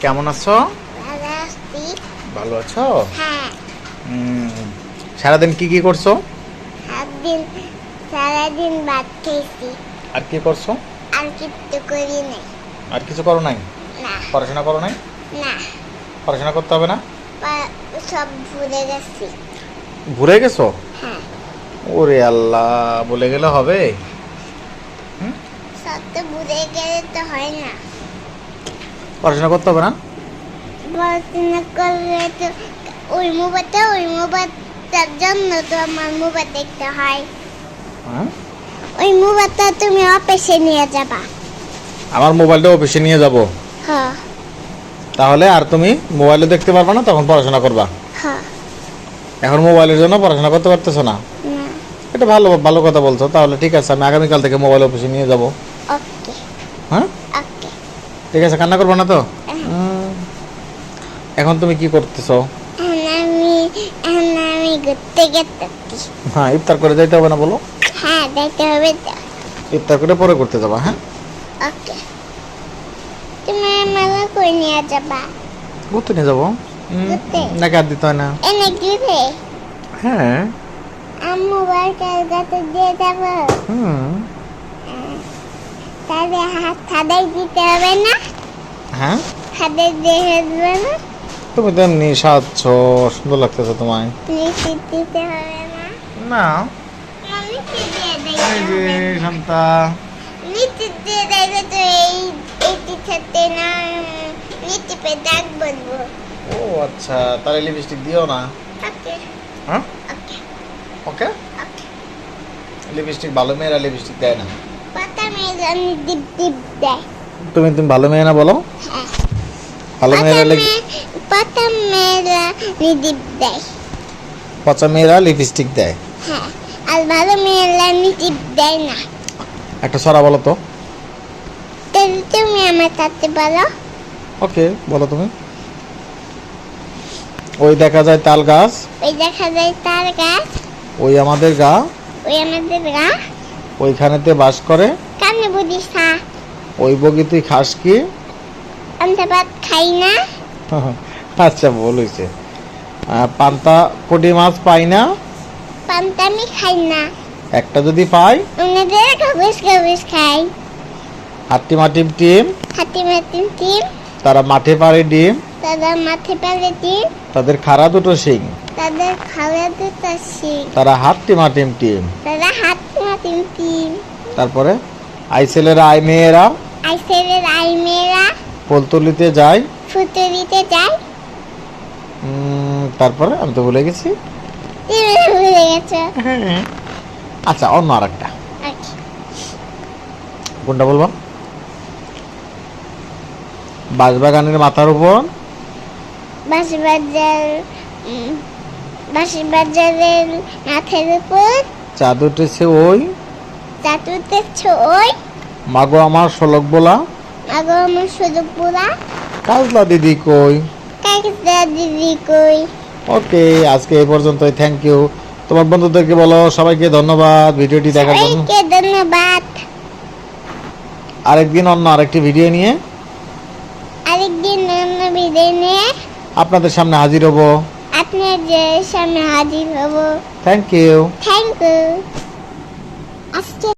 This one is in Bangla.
কেমন আছো? ভালো আছি। ভালো আছো? হ্যাঁ। সারাদিন কি করছো? সারাদিন ভাত খেয়েছি। আর কি করছো? আর কিচ্ছু করি নাই। আর কিছু করো নাই? না। পড়াশোনা করো নাই? না। পড়াশোনা করতে হবে না? সব ভুলে গেছি। ভুলে গেছো? হ্যাঁ। ওরে আল্লাহ, বলে গেলে হবে? সব তো ভুলে গেলে তো হয় না। পড়াশোনা করতে হবে না? পড়াশোনা করলে তো ওই মোবাইলটার জন্য তো আমার মোবাইল দেখতে হয়। হ্যাঁ? ওই মোবাইলটা তুমি অফিসে নিয়ে যাবা। আমার মোবাইলটা অফিসে নিয়ে যাব। হ্যাঁ। তাহলে আর তুমি মোবাইলে দেখতে পারবে না, তখন পড়াশোনা করবা। হ্যাঁ। এখন মোবাইলের জন্য পড়াশোনা করতে পারতেছো না? না। এটা ভালো কথা বলছো। তাহলে ঠিক আছে, আমি আগামীকাল থেকে মোবাইল অফিসে নিয়ে যাব। ওকে। হ্যাঁ, ওকে। ঠিক আছে, কান্না করবো না তো? এখন তুমি কি করতেছো? আমি ঘুরতে গেছি। হ্যাঁ, ইফতার করে যাইতে হবে না বলো? হ্যাঁ, দেখতে হবে তো। ইফতার করে পরে করতে যাবা। হ্যাঁ, ওকে। তুমি আমাকে কই নিয়ে যাবা? ঘুরতে নিয়ে যাবো। ঘুরতে? নাকি আর দিতে হয় না? এনে ঘুরে? হ্যাঁ। আম্মু বারকার কাছে দিয়ে যাবো? তাহলে হাত ছাদাই দিতে হবে না? হ্যাঁ, হাতে দিয়ে দেবে না? তুমি তো এমনি সাজছ, সুন্দর লাগতেছে তোমায়। নিচে দিতে হবে না? না। নিচে দিয়ে এই দিতে যে হবে। শান্তা। নিচে দিয়ে দিলে তো এই টিচারতে না নিচে পে দাগ বলবো। ও আচ্ছা, তাহলে লিপস্টিক দিও না। ওকে। হ্যাঁ, ওকে। ওকে। ওকে। লিপস্টিক ভালো মেয়েরা লিপস্টিক দেয় না। পাতা মেয়েরা ডিপ ডিপ দেয়। তুমি ভালো মেয়ে না বলো? হ্যাঁ। ভালো মেয়েরা পাতা মেয়েরা ডিপ দেয়। পচা মেয়েরা লিপস্টিক দেয়। হ্যাঁ, আর ভালো মেয়েরা ডিপ দেয় না। একটা ছড়া বলো তো। তাহলে তুমি আমার সাথে বলো। ওকে, বলো তুমি। ওই দেখা যায় তাল গাছ, ওই দেখা যায় তার গাছ, ওই আমাদের গা, ওই আমাদের গা, ওইখানেতে বাস করে, কানে বুঝি সা, ওই বগি তুই খাস কি? আমরা ভাত খাই না। আচ্ছা, ভুল হয়েছে। পান্তা পুঁটি মাছ পাই না, পান্তা আমি খাই না। একটা যদি পাই ওনাদের খবিস খবিস খাই। হাট্টি মাটিম টিম, হাতি মাতিম টিম, তারা মাঠে পারে ডিম, তারা মাঠে পালে টিম, তাদের খাড়া দুটো শিং, তাদের খাওয়া দুটা শিং, তারা হাট্টি মাটিম টিম। তারা হাত মাতিম টিম। তারপরে আই ছেলেরা আই মেয়েরা আই ছেলের আই মেয়েরা পোলতুলিতে যায়। ফুতুরিতে যায়। তারপরে আমি তো ভুলে গেছি। তুমি ভুলে গেছো। আচ্ছা, অন্য আর একটা। ওকে। কোনটা বলবো? বাঁশবাগানের মাথার উপর বাঁশবাজারের মাথার উপর চাঁদ উঠেছে ওই, চাঁদ উঠেছে ওই, মাগো আমার শোলক বোলা, আগো আমার সুযোগ পুরা, কাজলা দিদি কই। কাকিদা দিদি কই। ওকে, আজকে এই পর্যন্তই। Thank you. তোমার বন্ধুদেরকে বলো সবাইকে ধন্যবাদ ভিডিওটি দেখার জন্য। সবাইকে ধন্যবাদ। আরেকদিন অন্য আরেকটি ভিডিও নিয়ে আরেকদিন অন্য ভিডিও নিয়ে আপনাদের সামনে হাজির হব। আপনাদের সামনে হাজির হব। Thank you. Thank you. আজকে